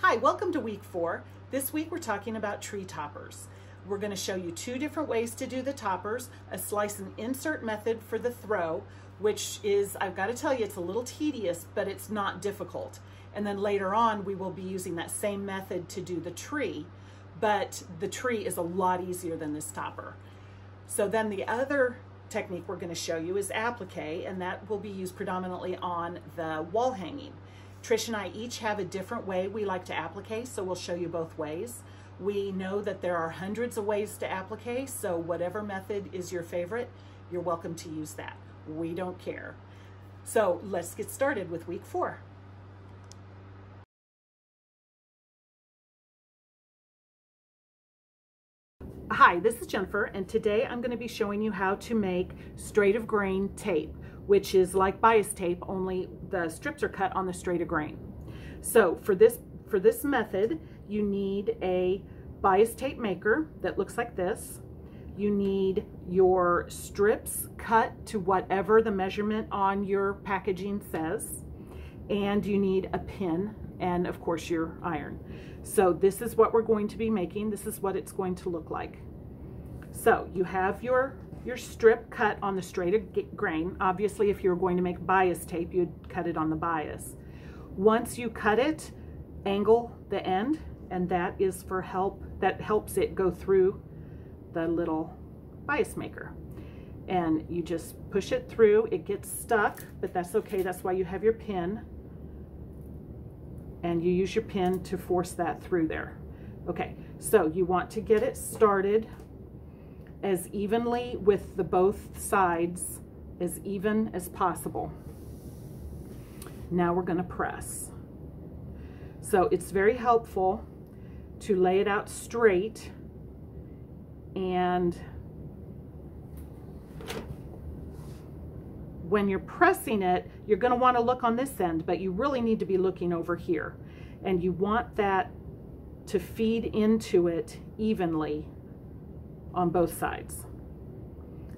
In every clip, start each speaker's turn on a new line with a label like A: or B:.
A: Hi, welcome to week 4. This week we're talking about tree toppers. We're going to show you 2 different ways to do the toppers, a slice and insert method for the throw, which is, I've got to tell you, it's a little tedious, but it's not difficult. And then later on we will be using that same method to do the tree, but the tree is a lot easier than this topper. So then the other technique we're going to show you is applique, and that will be used predominantly on the wall hanging. Trish and I each have a different way we like to applique, so we'll show you both ways. We know that there are hundreds of ways to applique, so whatever method is your favorite, you're welcome to use that. We don't care. So let's get started with week 4. Hi, this is Jennifer, and today I'm going to be showing you how to make straight of grain tape, which is like bias tape, only the strips are cut on the straight of grain. So for this method, you need a bias tape maker that looks like this. You need your strips cut to whatever the measurement on your packaging says, and you need a pin and of course your iron. So this is what we're going to be making. This is what it's going to look like. So you have your strip cut on the straight of grain. Obviously, if you're going to make bias tape, you'd cut it on the bias. Once you cut it, angle the end, and that is for help. That helps it go through the little bias maker. And you just push it through. It gets stuck, but that's okay. That's why you have your pin. And you use your pin to force that through there. Okay, so you want to get it started as evenly with the both sides, as even as possible. Now we're going to press. So it's very helpful to lay it out straight, and when you're pressing it, you're going to want to look on this end, but you really need to be looking over here, and you want that to feed into it evenly on both sides.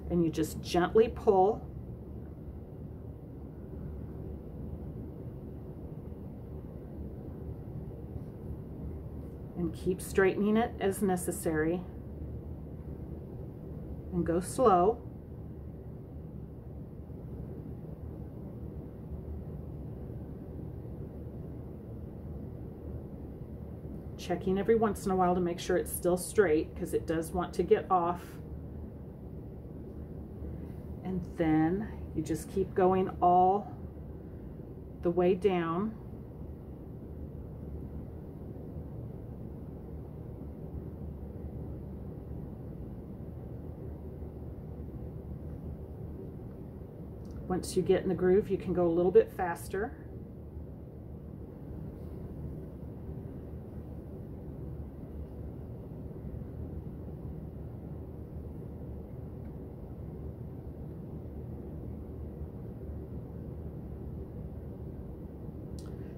A: And you just gently pull, and keep straightening it as necessary, and go slow. Checking every once in a while to make sure it's still straight, because it does want to get off. And then you just keep going all the way down. Once you get in the groove, you can go a little bit faster.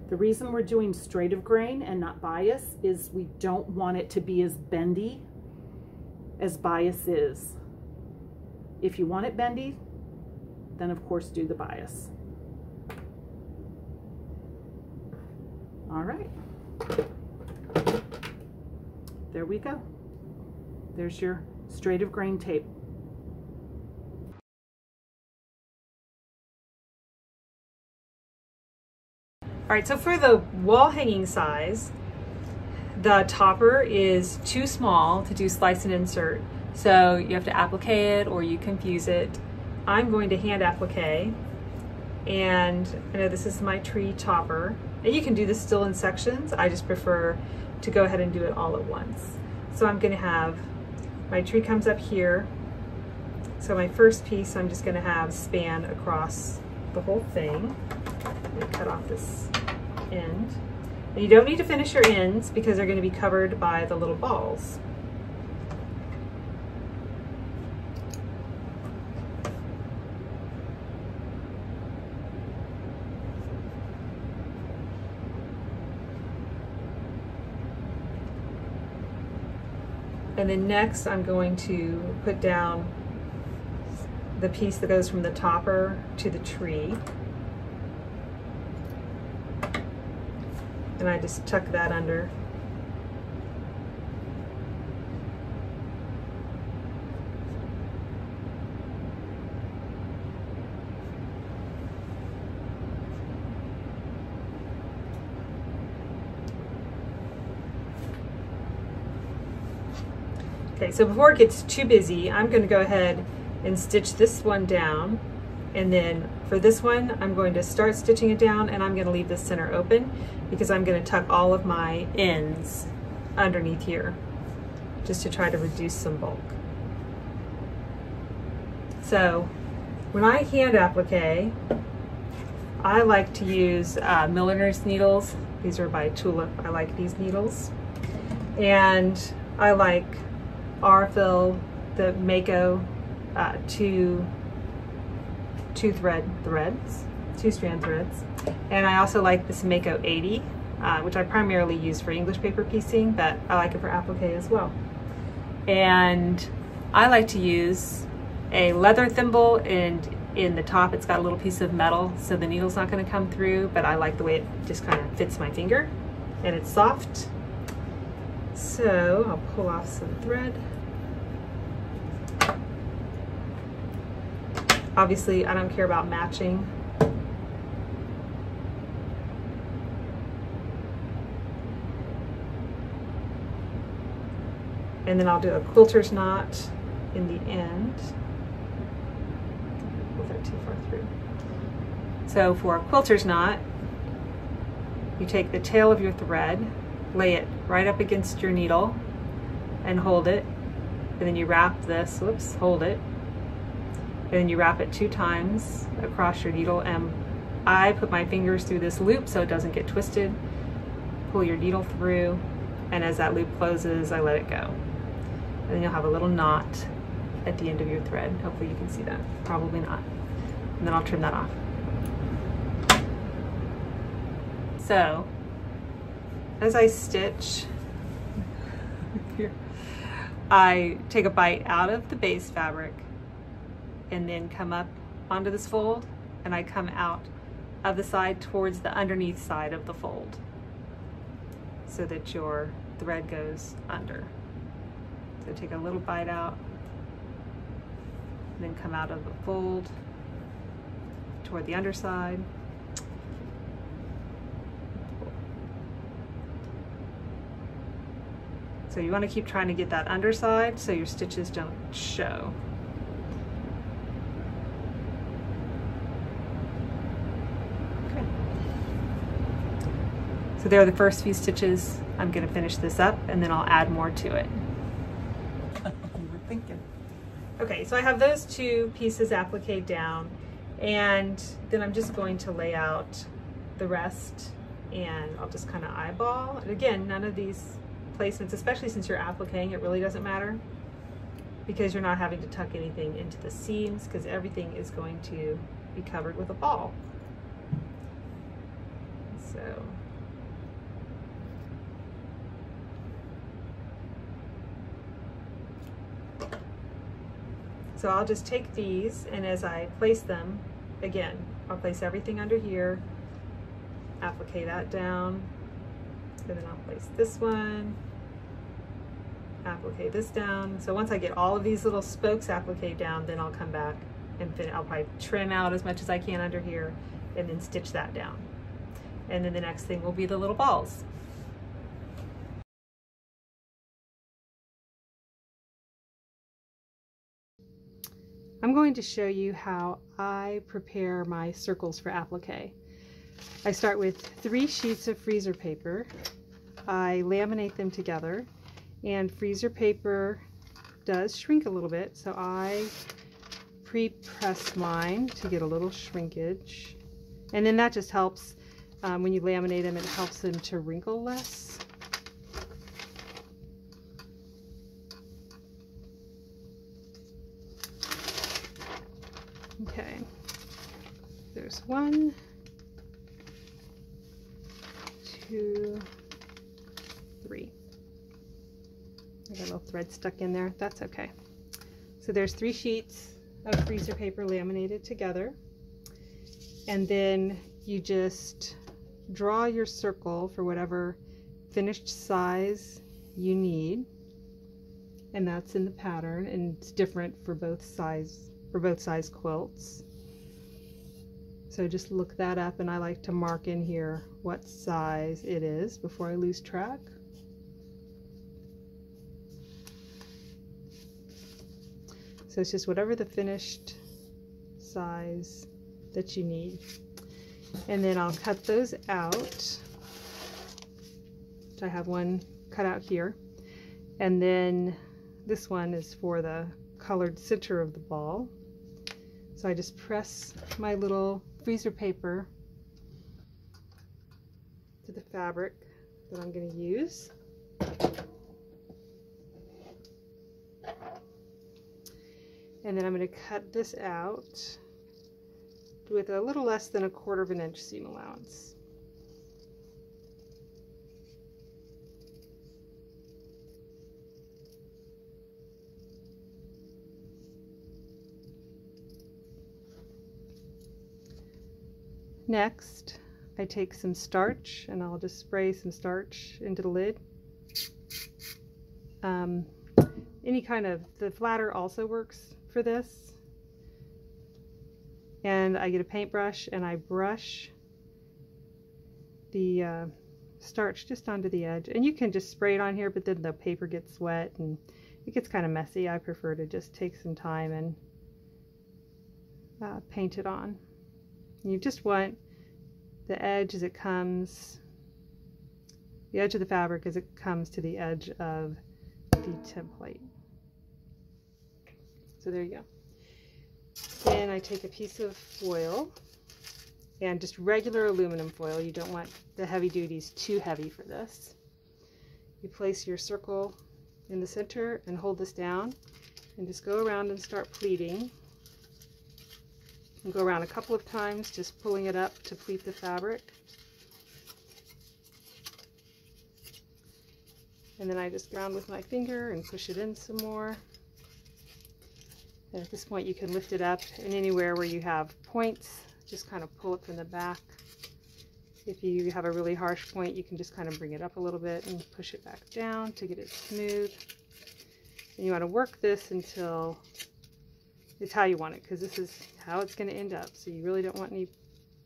A: The reason we're doing straight of grain and not bias is we don't want it to be as bendy as bias is. If you want it bendy, then of course do the bias. All right. There we go. There's your straight of grain tape.
B: All right, so for the wall hanging size, the topper is too small to do slice and insert. So you have to applique it or you confuse it. I'm going to hand applique, and I know this is my tree topper. And you can do this still in sections. I just prefer to go ahead and do it all at once. So I'm gonna have, my tree comes up here. So my first piece I'm just gonna have span across the whole thing. And cut off this end. And you don't need to finish your ends because they're going to be covered by the little balls. And then next I'm going to put down the piece that goes from the topper to the tree. and I just tuck that under. Okay, so before it gets too busy, I'm going to go ahead and stitch this one down, and then for this one I'm going to start stitching it down, and I'm going to leave the center open because I'm going to tuck all of my ends underneath here just to try to reduce some bulk. So when I hand applique, I like to use milliner's needles. These are by Tulip. I like these needles, and I like Arfill, the Mako two strand threads, and I also like this Mako 80, which I primarily use for English paper piecing, but I like it for applique as well. And I like to use a leather thimble, and in the top it's got a little piece of metal, so the needle's not going to come through, but I like the way it just kind of fits my finger, and it's soft. So I'll pull off some thread. Obviously, I don't care about matching. And then I'll do a quilter's knot in the end. Pull that too far through. So for a quilter's knot, you take the tail of your thread, lay it right up against your needle, and hold it. And then you wrap this, whoops, hold it. And then you wrap it 2 times across your needle, and I put my fingers through this loop so it doesn't get twisted. Pull your needle through, and as that loop closes, I let it go. And then you'll have a little knot at the end of your thread. Hopefully you can see that. Probably not. And then I'll trim that off. So, as I stitch, here, I take a bite out of the base fabric, and then come up onto this fold, and I come out of the side towards the underneath side of the fold so that your thread goes under. So take a little bite out, and then come out of the fold toward the underside. So you want to keep trying to get that underside so your stitches don't show. So there are the first few stitches. I'm going to finish this up, and then I'll add more to it.
A: You were thinking.
B: Okay, so I have those 2 pieces appliqued down, and then I'm just going to lay out the rest, and I'll just kind of eyeball. And again, none of these placements, especially since you're appliquing, it really doesn't matter because you're not having to tuck anything into the seams because everything is going to be covered with a ball. So I'll just take these, and as I place them, again, I'll place everything under here, applique that down, and then I'll place this one, applique this down. So once I get all of these little spokes appliqued down, then I'll come back and I'll probably trim out as much as I can under here and then stitch that down. And then the next thing will be the little balls. I'm going to show you how I prepare my circles for applique. I start with 3 sheets of freezer paper. I laminate them together, and freezer paper does shrink a little bit, so I pre-press mine to get a little shrinkage. And then that just helps, when you laminate them, it helps them to wrinkle less. Okay, there's 1, 2, 3. I got a little thread stuck in there. That's okay. So there's 3 sheets of freezer paper laminated together, and then you just draw your circle for whatever finished size you need, and that's in the pattern, and it's different for both size quilts. So just look that up, and I like to mark in here what size it is before I lose track. So it's just whatever the finished size that you need. And then I'll cut those out. I have one cut out here. And then this one is for the colored center of the ball. So I just press my little freezer paper to the fabric that I'm going to use. And then I'm going to cut this out with a little less than 1/4 inch seam allowance. Next, I take some starch, and I'll just spray some starch into the lid. Any kind of, the flatter also works for this. And I get a paintbrush and I brush the starch just onto the edge. And you can just spray it on here, but then the paper gets wet and it gets kind of messy. I prefer to just take some time and paint it on. And you just want the edge as it comes, the edge of the fabric as it comes to the edge of the template. So there you go. Then I take a piece of foil, and just regular aluminum foil. You don't want the heavy duties too heavy for this. You place your circle in the center and hold this down, and just go around and start pleating. And go around a couple of times, just pulling it up to pleat the fabric. And then I just ground with my finger and push it in some more. And at this point you can lift it up, and anywhere where you have points, just kind of pull it from the back. If you have a really harsh point, you can just kind of bring it up a little bit and push it back down to get it smooth. And you want to work this until it's how you want it, because this is how it's going to end up. So you really don't want any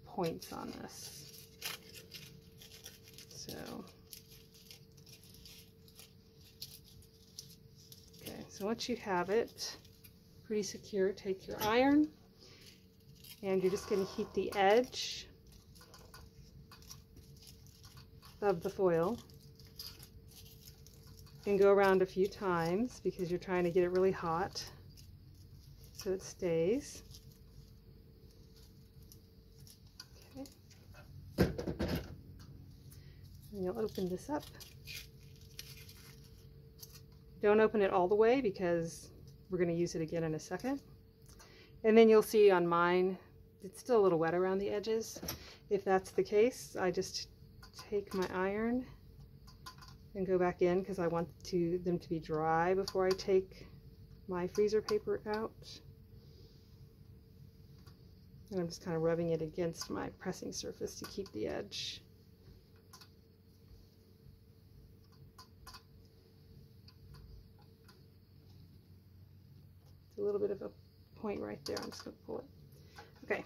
B: points on this. So, okay, so once you have it pretty secure, take your iron, and you're just going to heat the edge of the foil and go around a few times because you're trying to get it really hot so it stays. Okay. And you'll open this up. Don't open it all the way because we're going to use it again in a second. And then you'll see on mine, it's still a little wet around the edges. If that's the case, I just take my iron and go back in because I want them to be dry before I take my freezer paper out. And I'm just kind of rubbing it against my pressing surface to keep the edge. A little bit of a point right there. I'm just going to pull it. Okay.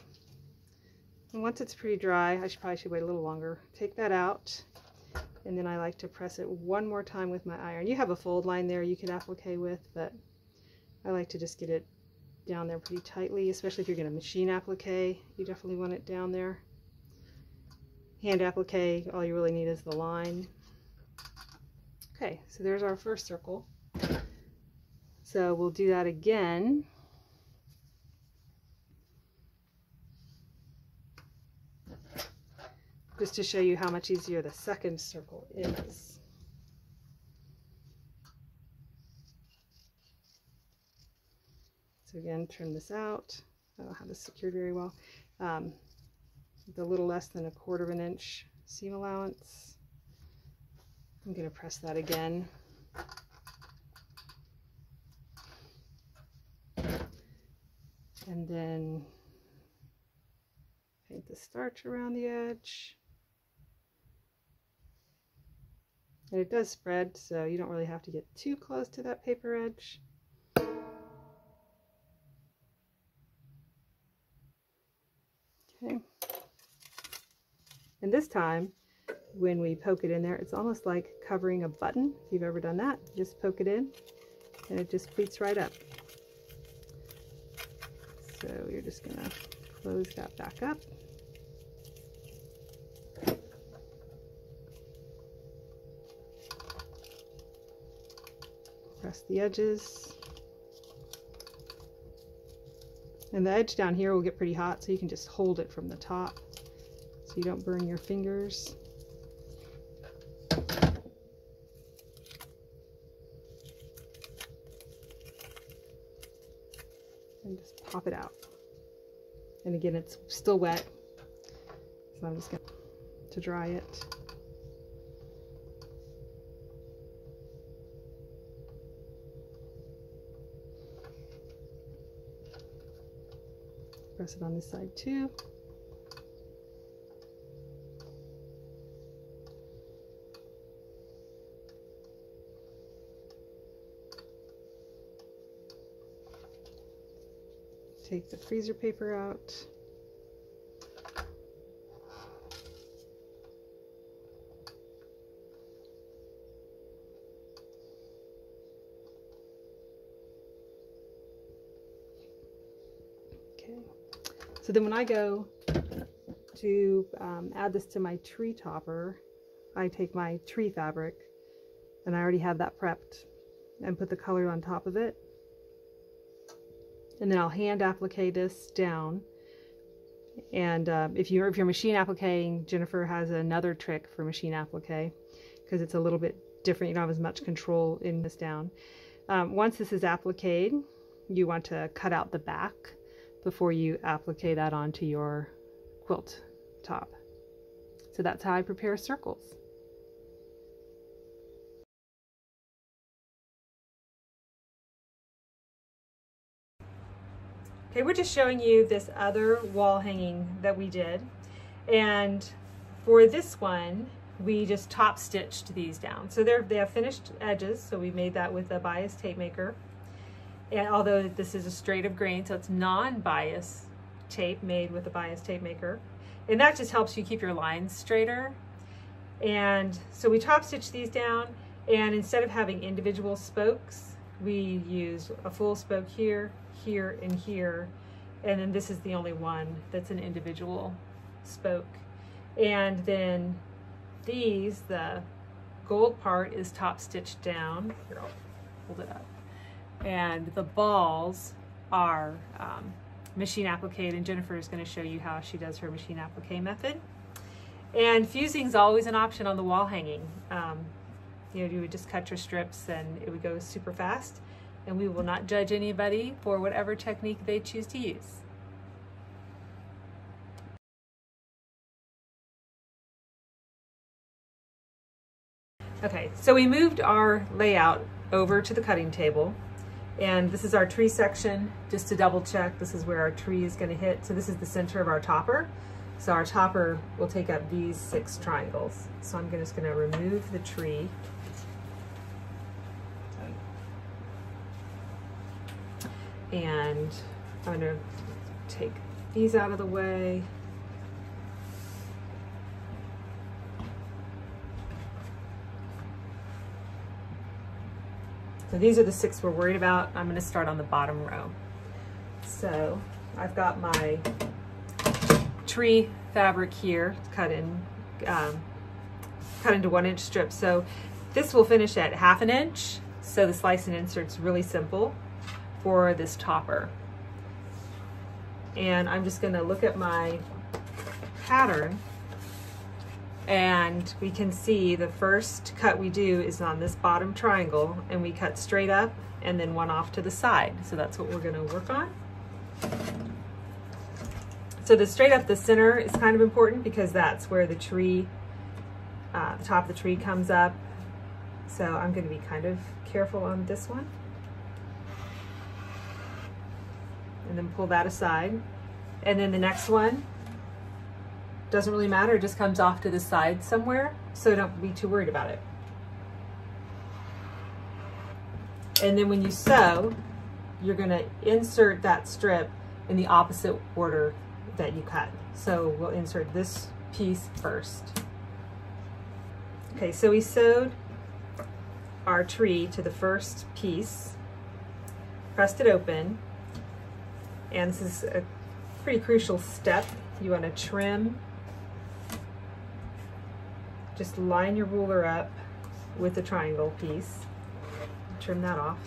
B: And once it's pretty dry, I probably should wait a little longer. Take that out, and then I like to press it one more time with my iron. You have a fold line there you can applique with, but I like to just get it down there pretty tightly, especially if you're going to machine applique. You definitely want it down there. Hand applique, all you really need is the line. Okay, so there's our first circle. So we'll do that again. Just to show you how much easier the second circle is. So again, turn this out. I don't have this secured very well. With a little less than 1/4 inch seam allowance. I'm going to press that again. And then paint the starch around the edge.
C: And it does spread, so you don't really have to get too close to that paper edge. Okay. And this time, when we poke it in there, it's almost like covering a button. If you've ever done that, just poke it in and it just pleats right up. So you're just gonna close that back up. Press the edges. And the edge down here will get pretty hot, so you can just hold it from the top so you don't burn your fingers. And just pop it out. And again, it's still wet, so I'm just going to dry it. Press it on this side too. Take the freezer paper out. Okay. So then when I go to add this to my tree topper, I take my tree fabric, and I already have that prepped, and put the color on top of it. And then I'll hand applique this down. And if you're machine appliquing, Jennifer has another trick for machine applique, because it's a little bit different. You don't have as much control in this down. Once this is appliqued, you want to cut out the back before you applique that onto your quilt top. So that's how I prepare circles.
B: Okay, we're just showing you this other wall hanging that we did. And for this one, we just top stitched these down. So they have finished edges, so we made that with a bias tape maker. And although this is a straight of grain, so it's non-bias tape made with a bias tape maker. And that just helps you keep your lines straighter. And so we top stitched these down, and instead of having individual spokes, we used a full spoke here, here, and here. And then this is the only one that's an individual spoke. And then these, the gold part is top stitched down. Here, I'll hold it up. And the balls are machine applique, and Jennifer is going to show you how she does her machine applique method. And fusing is always an option on the wall hanging. You know, you would just cut your strips and it would go super fast, and we will not judge anybody for whatever technique they choose to use. Okay, so we moved our layout over to the cutting table. And this is our tree section. Just to double check, this is where our tree is going to hit. So this is the center of our topper. So our topper will take up these 6 triangles. So I'm just going to remove the tree. And I'm going to take these out of the way. So these are the 6 we're worried about. I'm going to start on the bottom row. So I've got my tree fabric here cut into 1-inch strips. So this will finish at 1/2 inch. So the slice and insert's really simple for this topper. And I'm just going to look at my pattern, and we can see the first cut we do is on this bottom triangle, and we cut straight up and then one off to the side. So that's what we're going to work on. So the straight up the center is kind of important because that's where the tree, the top of the tree comes up. So I'm going to be kind of careful on this one. And then pull that aside. And then the next one, doesn't really matter, it just comes off to the side somewhere, so don't be too worried about it. And then when you sew, you're gonna insert that strip in the opposite order that you cut. So we'll insert this piece first. Okay, so we sewed our tree to the first piece, pressed it open, and this is a pretty crucial step. You want to trim, just line your ruler up with the triangle piece, trim that off.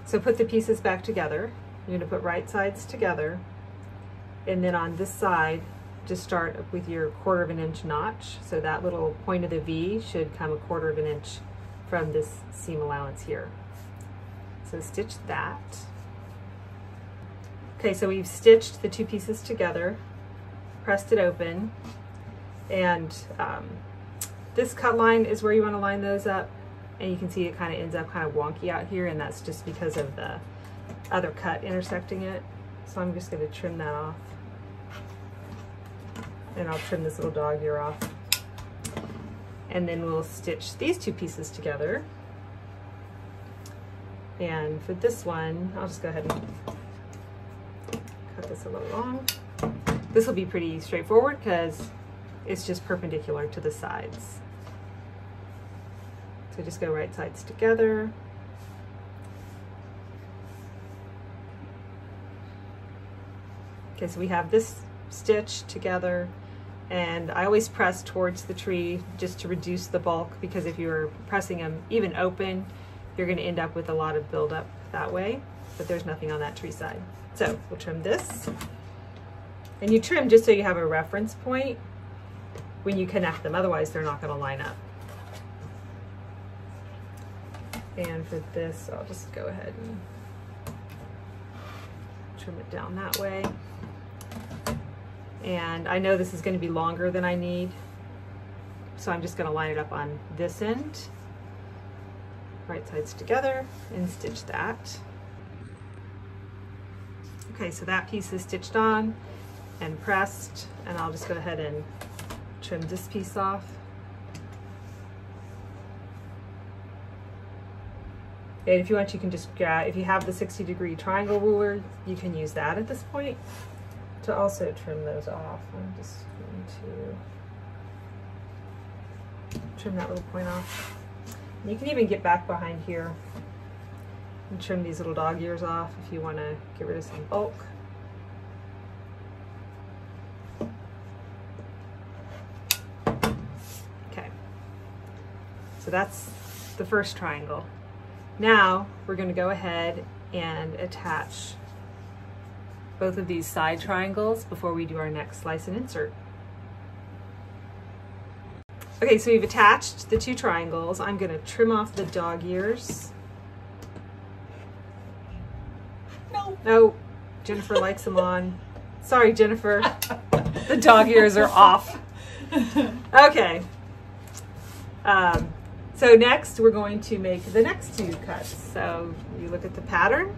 B: So put the pieces back together. You're going to put right sides together, and then on this side just start with your 1/4 of an inch notch. So that little point of the V should come 1/4 of an inch from this seam allowance here. So stitch that. Okay, so we've stitched the two pieces together, pressed it open, and this cut line is where you want to line those up. And you can see it kind of ends up kind of wonky out here, and that's just because of the other cut intersecting it. So I'm just going to trim that off. And I'll trim this little dog ear off. And then we'll stitch these two pieces together. And for this one, I'll just go ahead and cut this a little long. This will be pretty straightforward because it's just perpendicular to the sides. So just go right sides together. Okay, so we have this stitch together, and I always press towards the tree just to reduce the bulk, because if you're pressing them even open, you're going to end up with a lot of buildup that way, but there's nothing on that tree side. So we'll trim this, and you trim just so you have a reference point when you connect them, otherwise they're not going to line up. And for this, I'll just go ahead and trim it down that way. And I know this is going to be longer than I need, so I'm just going to line it up on this end, right sides together, and stitch that. Okay, so that piece is stitched on and pressed, and I'll just go ahead and trim this piece off. And if you want, you can just grab, if you have the 60-degree triangle ruler, you can use that at this point to also trim those off. I'm just going to trim that little point off. You can even get back behind here and trim these little dog ears off if you want to get rid of some bulk. Okay, so that's the first triangle. Now we're going to go ahead and attach both of these side triangles before we do our next slice and insert. Okay, so we've attached the two triangles. I'm going to trim off the dog ears. No, Jennifer likes them on. Sorry, Jennifer. The dog ears are off. Okay. So next we're going to make the next two cuts. So you look at the pattern,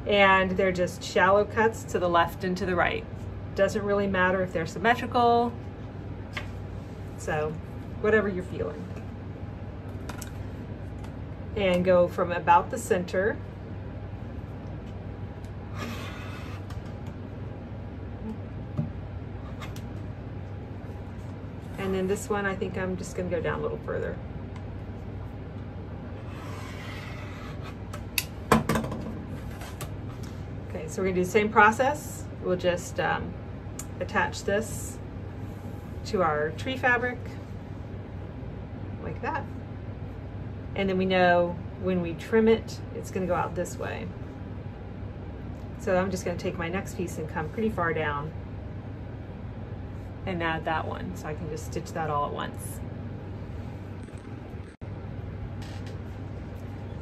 B: and they're just shallow cuts to the left and to the right. Doesn't really matter if they're symmetrical, so whatever you're feeling. And go from about the center and then this one, I think I'm just going to go down a little further. Okay, so we're going to do the same process. We'll just attach this to our tree fabric like that. And then we know when we trim it, it's going to go out this way. So I'm just going to take my next piece and come pretty far down and add that one, so I can just stitch that all at once.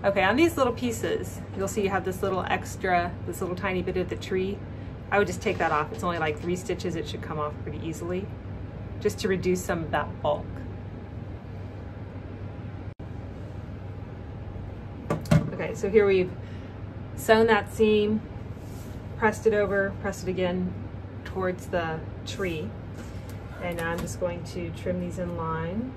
B: Okay, on these little pieces, you'll see you have this little extra, this little tiny bit of the tree. I would just take that off. It's only like 3 stitches. It should come off pretty easily, just to reduce some of that bulk. Okay, so here we've sewn that seam, pressed it over, pressed it again towards the tree. And now I'm just going to trim these in line.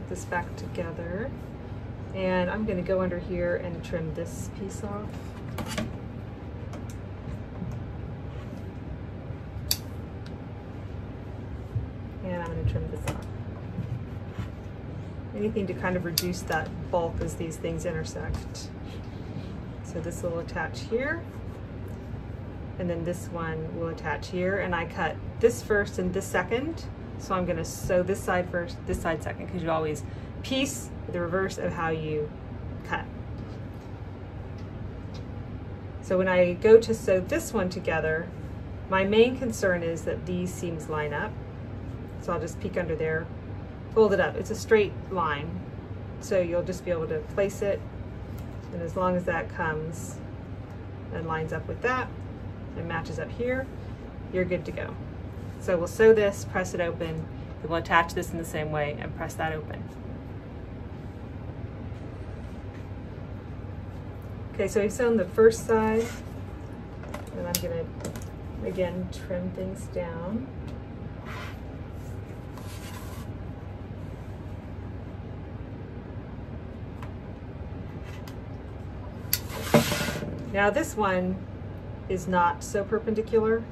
B: This back together, and I'm going to go under here and trim this piece off. And I'm going to trim this off. Anything to kind of reduce that bulk as these things intersect. So this will attach here, and then this one will attach here, and I cut this first and this second. So I'm going to sew this side first, this side second, because you always piece the reverse of how you cut. So when I go to sew this one together, my main concern is that these seams line up. So I'll just peek under there, fold it up. It's a straight line, so you'll just be able to place it, and as long as that comes and lines up with that and matches up here, you're good to go. So we'll sew this, press it open, and we'll attach this in the same way and press that open. Okay, so we've sewn the first side, and I'm gonna, again, trim things down. Now this one is not so perpendicular.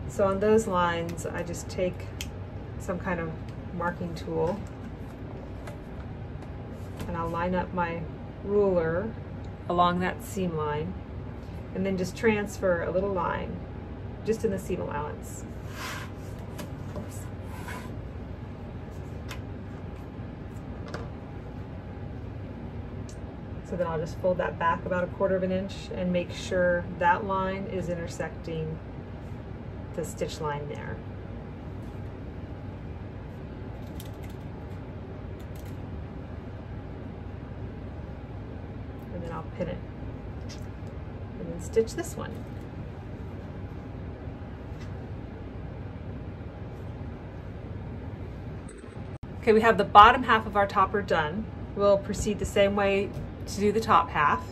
B: So on those lines, I just take some kind of marking tool, and I'll line up my ruler along that seam line, and then just transfer a little line just in the seam allowance. Oops. So then I'll just fold that back about 1/4 of an inch and make sure that line is intersecting the stitch line there. And then I'll pin it and then stitch this one. Okay, we have the bottom half of our topper done. We'll proceed the same way to do the top half.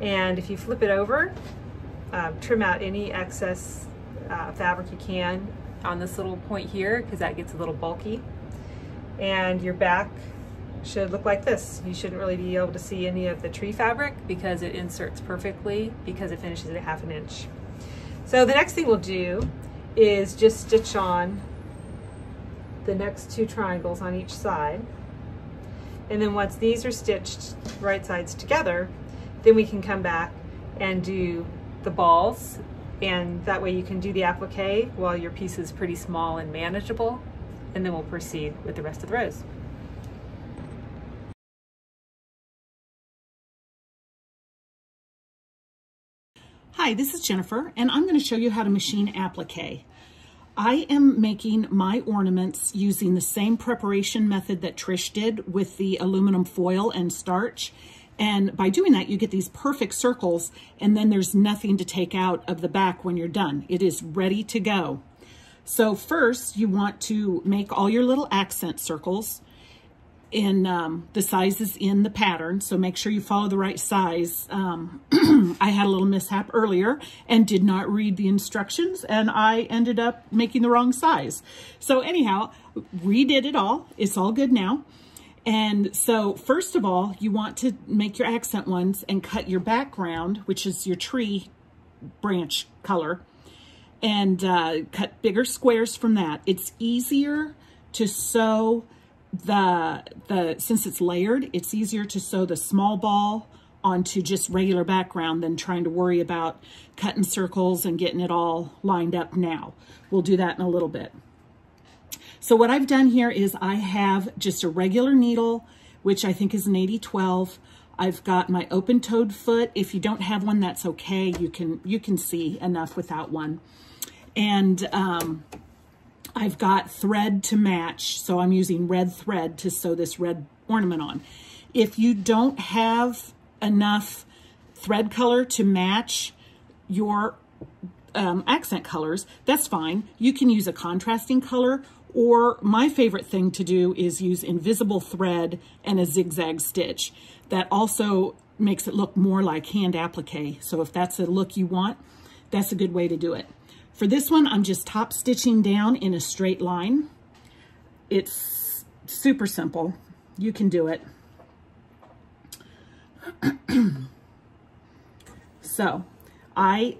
B: And if you flip it over, trim out any excess fabric you can on this little point here, because that gets a little bulky. And your back should look like this. You shouldn't really be able to see any of the tree fabric because it inserts perfectly, because it finishes at 1/2 inch. So the next thing we'll do is just stitch on the next 2 triangles on each side. And then once these are stitched right sides together, then we can come back and do the balls, and that way you can do the applique while your piece is pretty small and manageable, and then we'll proceed with the rest of the rows.
A: Hi, this is Jennifer, and I'm going to show you how to machine applique. I am making my ornaments using the same preparation method that Trish did with the aluminum foil and starch. And by doing that, you get these perfect circles, and then there's nothing to take out of the back when you're done. It is ready to go. So first, you want to make all your little accent circles in the sizes in the pattern. So make sure you follow the right size. I had a little mishap earlier and did not read the instructions, and I ended up making the wrong size. So anyhow, redid it all. It's all good now. And so first of all, you want to make your accent ones and cut your background, which is your tree branch color, and cut bigger squares from that. It's easier to sew since it's layered, it's easier to sew the small ball onto just regular background than trying to worry about cutting circles and getting it all lined up now. We'll do that in a little bit. So what I've done here is I have just a regular needle, which I think is an 80-12. I've got my open-toed foot. If you don't have one, that's okay. You can see enough without one. And I've got thread to match, so I'm using red thread to sew this red ornament on. If you don't have enough thread color to match your accent colors, that's fine. You can use a contrasting color, or my favorite thing to do is use invisible thread and a zigzag stitch. That also makes it look more like hand applique. So if that's a look you want, that's a good way to do it. For this one, I'm just top stitching down in a straight line. It's super simple. You can do it. So I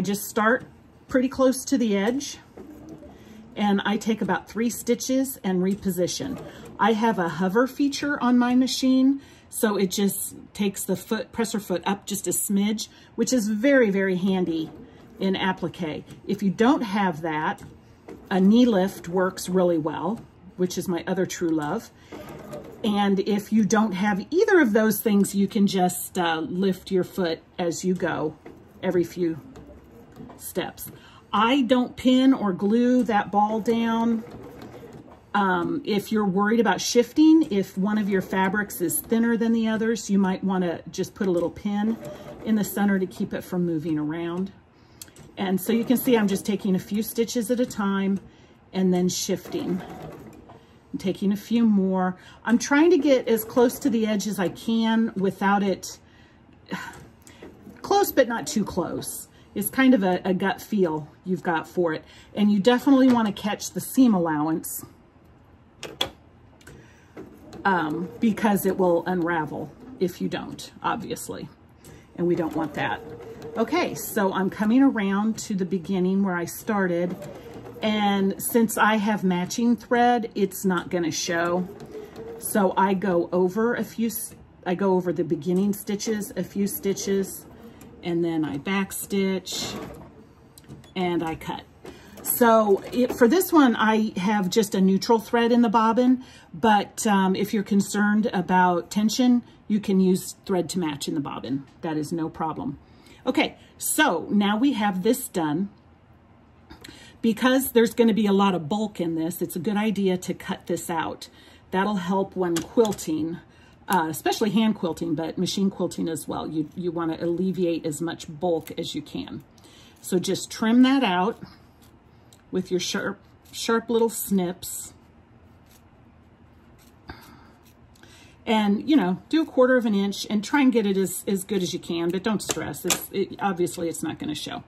A: just start pretty close to the edge, and I take about 3 stitches and reposition. I have a hover feature on my machine, so it just takes the presser foot up just a smidge, which is very, very handy in applique. If you don't have that, a knee lift works really well, which is my other true love. And if you don't have either of those things, you can just lift your foot as you go every few steps. I don't pin or glue that ball down. If you're worried about shifting, if one of your fabrics is thinner than the others, you might want to just put a little pin in the center to keep it from moving around. And so you can see I'm just taking a few stitches at a time and then shifting. I'm taking a few more. I'm trying to get as close to the edge as I can without it close, but not too close. It's kind of a gut feel you've got for it. And you definitely want to catch the seam allowance because it will unravel if you don't, obviously. And we don't want that. Okay, so I'm coming around to the beginning where I started. And since I have matching thread, it's not going to show. So I go over the beginning stitches, a few stitches, and then I back stitch and I cut. So for this one, I have just a neutral thread in the bobbin, but if you're concerned about tension, you can use thread to match in the bobbin. That is no problem. Okay, so now we have this done. Because there's going to be a lot of bulk in this, it's a good idea to cut this out. That'll help when quilting, especially hand quilting, but machine quilting as well. You want to alleviate as much bulk as you can. So just trim that out with your sharp little snips. And, you know, do 1/4 of an inch and try and get it as good as you can, but don't stress. Obviously, it's not going to show.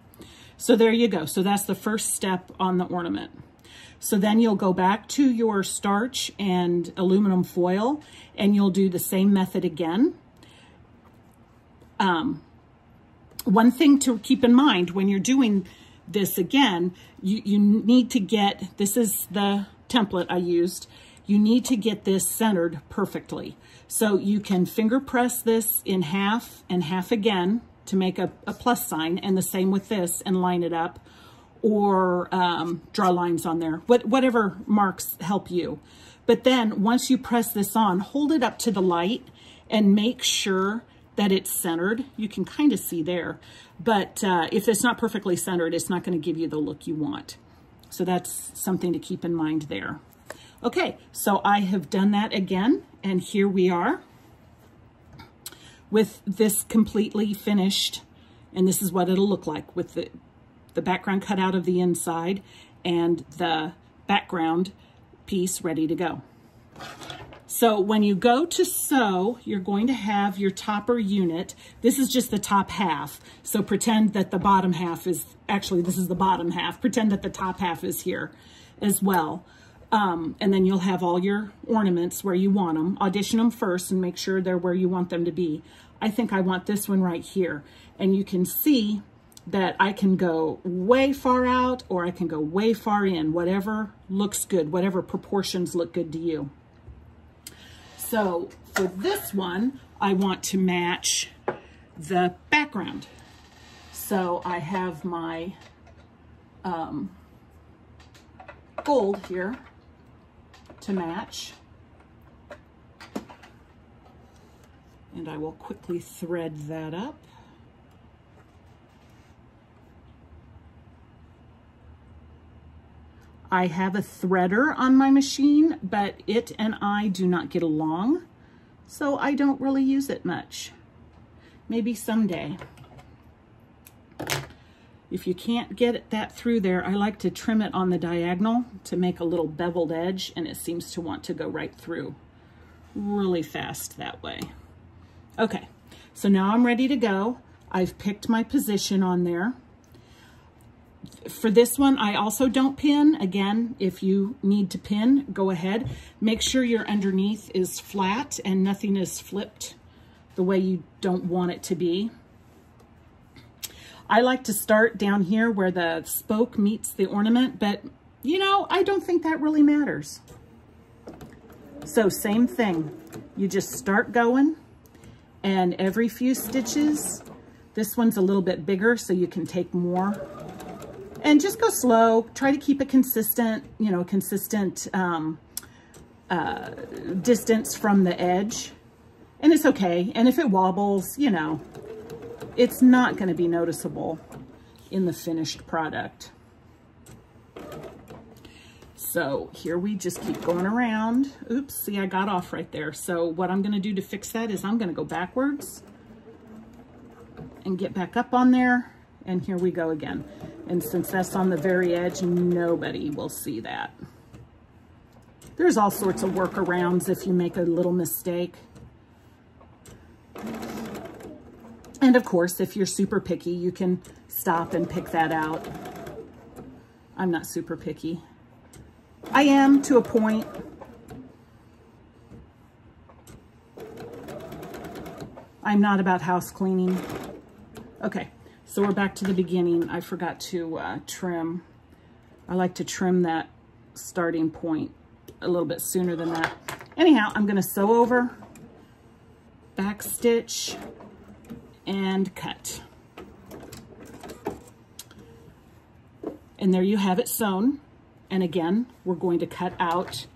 A: So there you go. So that's the first step on the ornament. So then you'll go back to your starch and aluminum foil, and you'll do the same method again. One thing to keep in mind when you're doing this again, you need to get, this is the template I used, you need to get this centered perfectly. So you can finger press this in half and half again to make a plus sign, and the same with this, and line it up, or draw lines on there, whatever marks help you. But then once you press this on, hold it up to the light and make sure that it's centered. You can kind of see there, but if it's not perfectly centered, it's not going to give you the look you want. So that's something to keep in mind there. Okay, so I have done that again, and here we are with this completely finished, and this is what it'll look like with the background cut out of the inside and the background piece ready to go. So when you go to sew, you're going to have your topper unit. This is just the top half. So pretend that the bottom half is, actually this is the bottom half. Pretend that the top half is here as well. And then you'll have all your ornaments where you want them. Audition them first and make sure they're where you want them to be. I think I want this one right here. And you can see that I can go way far out or I can go way far in, whatever looks good, whatever proportions look good to you. So for this one, I want to match the background. So I have my gold here to match. And I will quickly thread that up. I have a threader on my machine, but it and I do not get along, so I don't really use it much. Maybe someday. If you can't get that through there, I like to trim it on the diagonal to make a little beveled edge, and it seems to want to go right through really fast that way. Okay, so now I'm ready to go. I've picked my position on there. For this one, I also don't pin. Again, if you need to pin, go ahead. Make sure your underneath is flat and nothing is flipped the way you don't want it to be. I like to start down here where the spoke meets the ornament, but you know, I don't think that really matters. So same thing, you just start going, and every few stitches, this one's a little bit bigger so you can take more. And just go slow, try to keep a consistent, you know, distance from the edge. And it's okay, and if it wobbles, you know, it's not going to be noticeable in the finished product. So here we just keep going around. Oops, see, I got off right there. So what I'm going to do to fix that is I'm going to go backwards and get back up on there. And here we go again. And since that's on the very edge, nobody will see that. There's all sorts of workarounds if you make a little mistake. And of course, if you're super picky, you can stop and pick that out. I'm not super picky. I am to a point. I'm not about house cleaning. Okay, so we're back to the beginning. I forgot to trim. I like to trim that starting point a little bit sooner than that. Anyhow, I'm gonna sew over, back stitch, and cut. And there you have it sewn. And again, we're going to cut out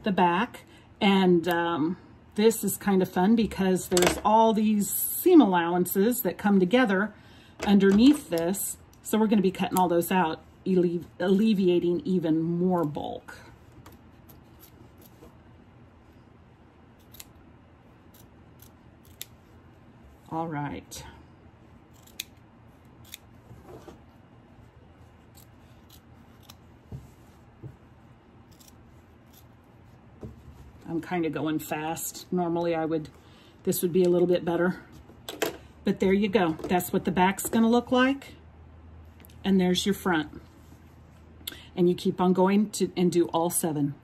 A: the back. And this is kind of fun because there's all these seam allowances that come together underneath this. So we're going to be cutting all those out, alleviating even more bulk. All right. I'm kind of going fast. Normally this would be a little bit better, but there you go. That's what the back's gonna look like. And there's your front. And you keep on going and do all 7.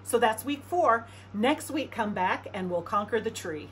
A: So that's week 4. Next week, come back and we'll conquer the tree.